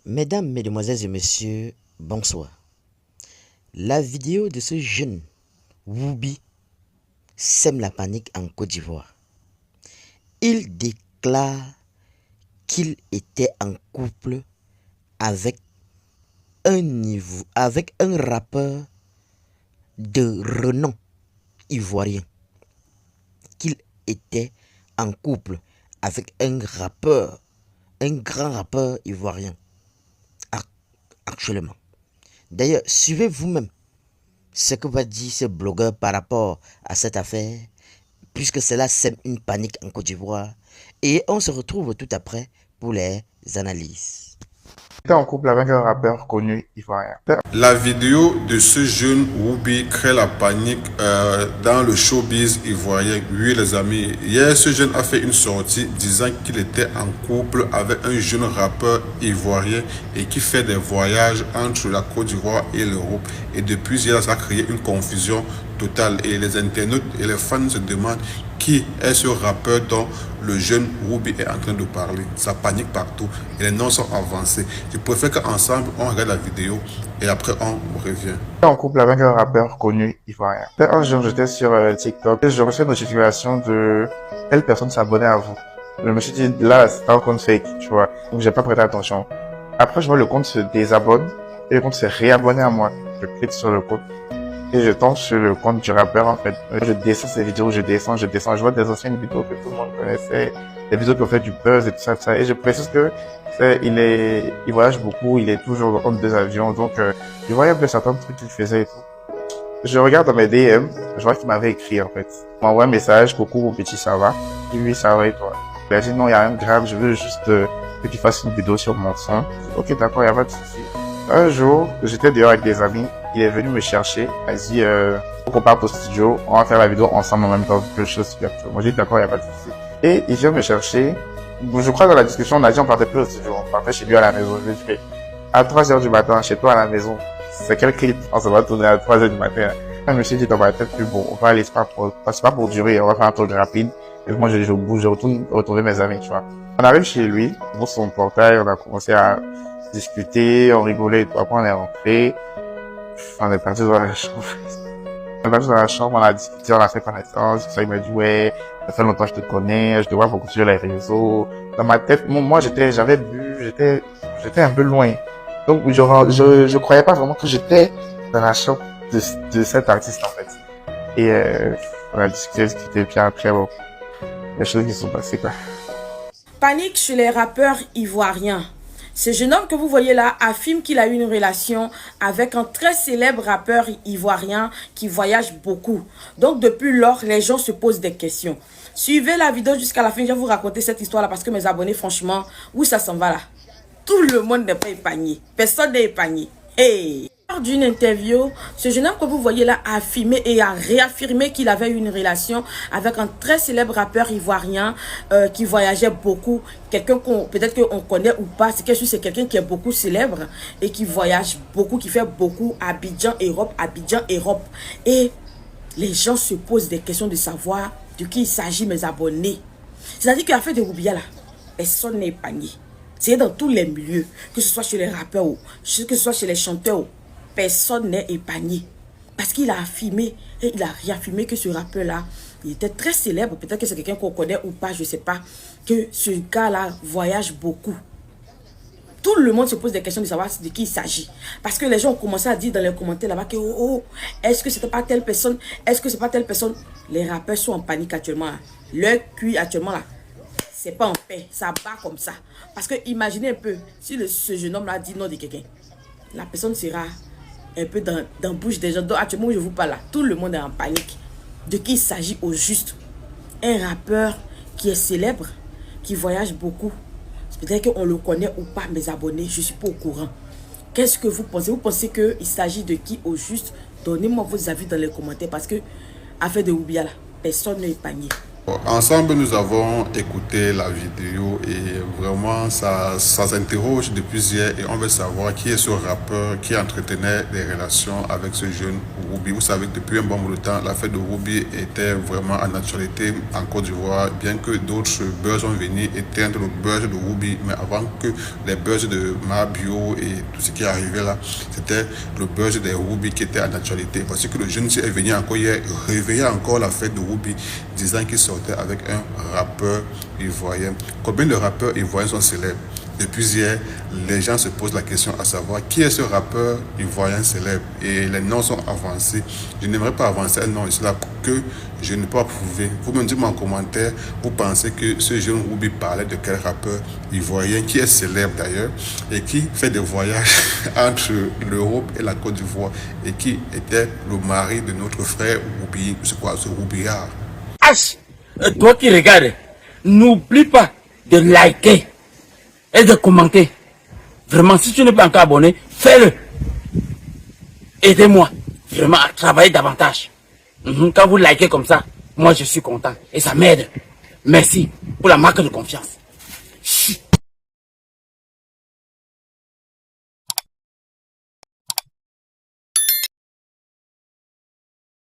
Mesdames, Mesdemoiselles et Messieurs, bonsoir. La vidéo de ce jeune Woubi sème la panique en Côte d'Ivoire. Il déclare qu'il était en couple avec un rappeur de renom ivoirien. Qu'il était en couple avec un grand rappeur ivoirien actuellement. D'ailleurs, suivez vous-même ce que va dire ce blogueur par rapport à cette affaire, puisque cela sème une panique en Côte d'Ivoire. Et on se retrouve tout après pour les analyses. J'étais en couple avec un rappeur connu ivoirien. La vidéo de ce jeune Woubi crée la panique dans le showbiz ivoirien. Oui les amis, hier ce jeune a fait une sortie disant qu'il était en couple avec un jeune rappeur ivoirien et qui fait des voyages entre la Côte d'Ivoire et l'Europe. Et depuis hier, ça a créé une confusion totale et les internautes et les fans se demandent qui est ce rappeur dont le jeune Woubi est en train de parler. Ça panique partout et les noms sont avancés. Je préfère qu'ensemble on regarde la vidéo et après on revient. J'étais en couple avec un rappeur connu ivoirien. Un jour, j'étais sur TikTok et je reçois une notification de telle personne s'abonner à vous. Je me suis dit, là, c'est un compte fake, tu vois. Donc, j'ai pas prêté attention. Après, je vois le compte se désabonne et le compte se réabonne à moi. Je clique sur le compte et je tombe sur le compte du rappeur, en fait. Je descends ces vidéos, je descends. Je vois des anciennes vidéos que tout le monde connaissait, des vidéos qui ont fait du buzz et tout ça. Et je précise que il voyage beaucoup, il est toujours dans deux avions, donc je voyais un peu certains trucs qu'il faisait et tout. Je regarde dans mes DM, je vois qu'il m'avait écrit, en fait. Il m'envoie un message: coucou mon petit, ça va? Oui, ça va et toi? Il a dit non, il y a un grave, je veux juste que tu fasses une vidéo sur mon son. Ok, d'accord, il y a pas de souci. Un jour, j'étais dehors avec des amis, il est venu me chercher, il a dit faut qu'on parte au studio, on va faire la vidéo ensemble en même temps que je suis actuellement. Moi j'ai dit d'accord, il y a pas de souci. Et il vient me chercher. Je crois que dans la discussion, on a dit on partait plus au studio, on partait chez lui à la maison. Je lui ai dit, mais à 3 heures du matin, chez toi à la maison, c'est quel clip? On se va tourner à 3 heures du matin. Je me suis dit, dans ma tête, plus bon, on va aller, c'est pas pour durer, on va faire un tour rapide. Et moi, je bouge, je retourne retrouver mes amis, tu vois. On arrive chez lui, on ouvre son portail, on a commencé à discuter, on rigolait et tout. Après, on est rentré. On est parti dans la chambre. On est parti dans la chambre, on a discuté, on a fait connaissance. Ça, il m'a dit, ouais, ça fait longtemps que je te connais, je te vois beaucoup sur les réseaux. Dans ma tête, moi, j'avais bu, j'étais un peu loin. Donc, je croyais pas vraiment que j'étais dans la chambre de cet artiste, en fait. Et, on a discuté, puis après, bon, les choses qui sont passées, quoi. Panique chez les rappeurs ivoiriens. Ce jeune homme que vous voyez là affirme qu'il a eu une relation avec un très célèbre rappeur ivoirien qui voyage beaucoup. Donc depuis lors, les gens se posent des questions. Suivez la vidéo jusqu'à la fin, je vais vous raconter cette histoire-là parce que mes abonnés, franchement, où ça s'en va là? Tout le monde n'est pas épargné. Personne n'est épargné. Hey! Lors d'une interview, ce jeune homme que vous voyez là a affirmé et a réaffirmé qu'il avait eu une relation avec un très célèbre rappeur ivoirien qui voyageait beaucoup. Quelqu'un qu'on peut-être qu'on connaît ou pas, c'est quelqu'un qui est beaucoup célèbre et qui voyage beaucoup, qui fait beaucoup Abidjan, Europe. Et les gens se posent des questions de savoir de qui il s'agit, mes abonnés. C'est-à-dire qu'à fait de Roubia là, personne n'est épargné. C'est dans tous les milieux, que ce soit chez les rappeurs, que ce soit chez les chanteurs, personne n'est épargné. Parce qu'il a affirmé et il a réaffirmé que ce rappeur-là, il était très célèbre. Peut-être que c'est quelqu'un qu'on connaît ou pas, je ne sais pas. Que ce gars-là voyage beaucoup. Tout le monde se pose des questions de savoir de qui il s'agit. Parce que les gens ont commencé à dire dans les commentaires là-bas que est-ce que c'était pas telle personne? Est-ce que c'est pas telle personne? Les rappeurs sont en panique actuellement. Leur cul actuellement là, c'est pas en paix. Ça bat comme ça. Parce que imaginez un peu, si ce jeune homme là dit non de quelqu'un, la personne sera un peu dans la bouche des gens. Donc actuellement où je vous parle là, tout le monde est en panique. De qui il s'agit au juste? Un rappeur qui est célèbre, qui voyage beaucoup. Peut-être qu'on le connaît ou pas, mes abonnés, je ne suis pas au courant. Qu'est-ce que vous pensez? Vous pensez qu'il s'agit de qui au juste? Donnez-moi vos avis dans les commentaires parce que, affaire de Oubia là, personne n'est épargné. Ensemble, nous avons écouté la vidéo et vraiment, ça s'interroge depuis hier et on veut savoir qui est ce rappeur qui entretenait des relations avec ce jeune Whoopi. Vous savez que depuis un bon bout de temps, l'affaire de Whoopi était vraiment en actualité en Côte d'Ivoire, bien que d'autres buzz ont venu éteindre le buzz de Whoopi, mais avant que les buzz de Mabio et tout ce qui arrivait là, c'était le buzz de Whoopi qui était en actualité. Parce que le jeune est venu encore hier, réveiller encore l'affaire de Whoopi, disant qu'il sortait avec un rappeur ivoirien. Combien de rappeurs ivoiriens sont célèbres? Depuis hier, les gens se posent la question à savoir qui est ce rappeur ivoirien célèbre et les noms sont avancés. Je n'aimerais pas avancer un nom là que je ne peux pas prouver. Vous me dites en commentaire, vous pensez que ce jeune Whoopi parlait de quel rappeur ivoirien qui est célèbre d'ailleurs et qui fait des voyages entre l'Europe et la Côte d'Ivoire et qui était le mari de notre frère Whoopi, c'est quoi ce Whoopiard? H, toi qui regardes, n'oublie pas de liker et de commenter. Vraiment, si tu n'es pas encore abonné, fais-le. Aidez-moi vraiment à travailler davantage. Quand vous likez comme ça, moi je suis content et ça m'aide. Merci pour la marque de confiance.